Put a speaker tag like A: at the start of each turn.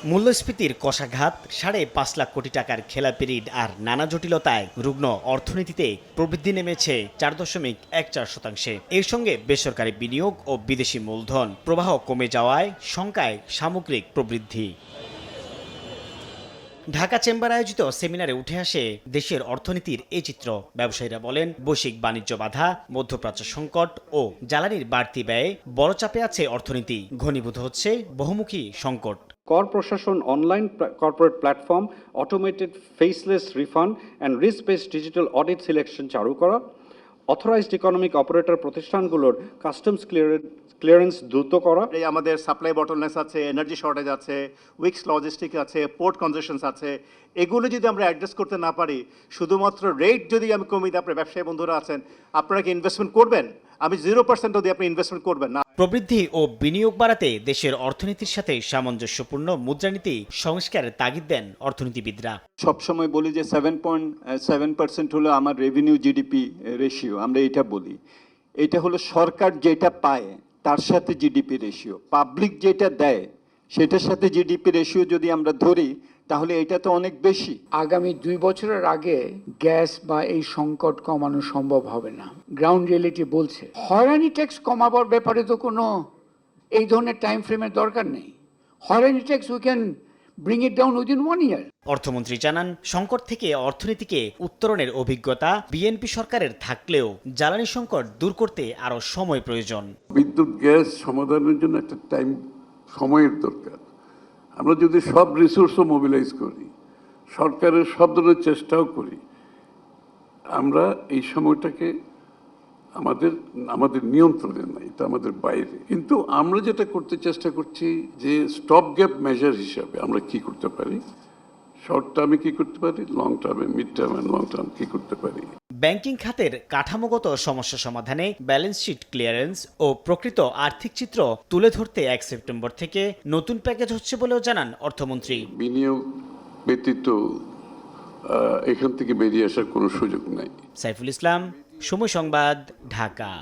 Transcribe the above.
A: মূল্যস্ফীতির কষাঘাত, ৫.৫ লাখ কোটি টাকার খেলাপি ঋণ আর নানা জটিলতায় রুগ্ন অর্থনীতিতে প্রবৃদ্ধি নেমেছে ৪.১৪%। এর সঙ্গে বেসরকারি বিনিয়োগ ও বিদেশি মূলধন প্রবাহ কমে যাওয়ায় শঙ্কায় সামগ্রিক প্রবৃদ্ধি। ঢাকা চেম্বার আয়োজিত সেমিনারে উঠে আসে দেশের অর্থনীতির এই চিত্র। ব্যবসায়ীরা বলেন, বৈশ্বিক বাণিজ্য বাধা, মধ্যপ্রাচ্য সংকট ও জ্বালানির বাড়তি ব্যয়ে বড় চাপে আছে অর্থনীতি। ঘনীভূত হচ্ছে বহুমুখী সংকট।
B: কর প্রশাসন, online corporate platform, automated faceless refund and risk based digital audit selection চালু করা, অথরাইজড ইকোনমিক অপারেটর প্রতিষ্ঠানগুলোর কাস্টমস ক্লিয়ারেন্স দ্রুত করা।
C: এই আমাদের সাপ্লাই বটলনেস আছে, এনার্জি শর্টেজ আছে, উইক্স লজিস্টিক আছে, পোর্ট কনজেশনস আছে। এগুলো যদি আমরা অ্যাড্রেস করতে না পারি, শুধুমাত্র রেট যদি আমি কমিয়ে দিই, আপনার ব্যবসায়ী বন্ধুরা আছেন, আপনারা কি ইনভেস্টমেন্ট করবেন? আমি 0% দিয়ে আপনি ইনভেস্টমেন্ট করবেন না।
A: প্রবৃদ্ধি ও বিনিয়োগ বাড়াতে দেশের অর্থনীতির সাথে সামঞ্জস্যপূর্ণ মুদ্রানীতি সংস্কারের তাগিদ দেন অর্থনীতিবিদরা।
D: সবসময় বলি যে 7.7% হলো আমার রেভিনিউ জিডিপি রেশিও, আমরা এটা বলি। এটা হলো সরকার যেটা পায় তার সাথে জিডিপি রেশিও, পাবলিক যেটা দেয় সেটার সাথে জিডিপি রেশিও যদি আমরা ধরি তাহলে এটা তো অনেক বেশি।
E: আগামী 2 বছরের আগে গ্যাস বা এই সংকট কমানো সম্ভব হবে না। গ্রাউন্ড রিয়েলিটি বলছে হয়রানি ট্যাক্স কমাবার ব্যাপারে তো কোনো এই ধরনের টাইম ফ্রেমের দরকার নেই। হয়রানি tax we can bring it down within 1 ইয়ার।
A: অর্থমন্ত্রী জানান, সংকট থেকে অর্থনীতিকে উত্তরণের অভিজ্ঞতা বিএনপি সরকারের থাকলেও জ্বালানি সংকট দূর করতে আরও সময় প্রয়োজন।
F: বিদ্যুৎ গ্যাস সমাধানের জন্য একটা সময়ের দরকার। আমরা যদি সব রিসোর্সও মোবিলাইজ করি, সরকারের সব ধরনের চেষ্টাও করি, আমরা এই সময়টাকে আমাদের নিয়ন্ত্রণে নাই, এটা আমাদের বাইরে। কিন্তু আমরা যেটা করতে চেষ্টা করছি যে স্টপ গ্যাপ মেজার হিসাবে আমরা কি করতে পারি, শর্ট টার্মে কি করতে পারি, লং টার্মে, মিড টার্মে, লং টার্ম কি করতে পারি।
A: ব্যাংকিং খাতের কাঠামোগত সমস্যা সমাধানে ব্যালেন্স শিট ক্লিয়ারেন্স ও প্রকৃত আর্থিক চিত্র তুলে ধরতে ১ সেপ্টেম্বর থেকে নতুন প্যাকেজ হচ্ছে বলেও জানান অর্থমন্ত্রী।
F: বিনিয়োগ ব্যতীত এখান থেকে বেরিয়ে আসার কোনো সুযোগ নাই।
A: সাইফুল ইসলাম, সময় সংবাদ, ঢাকা।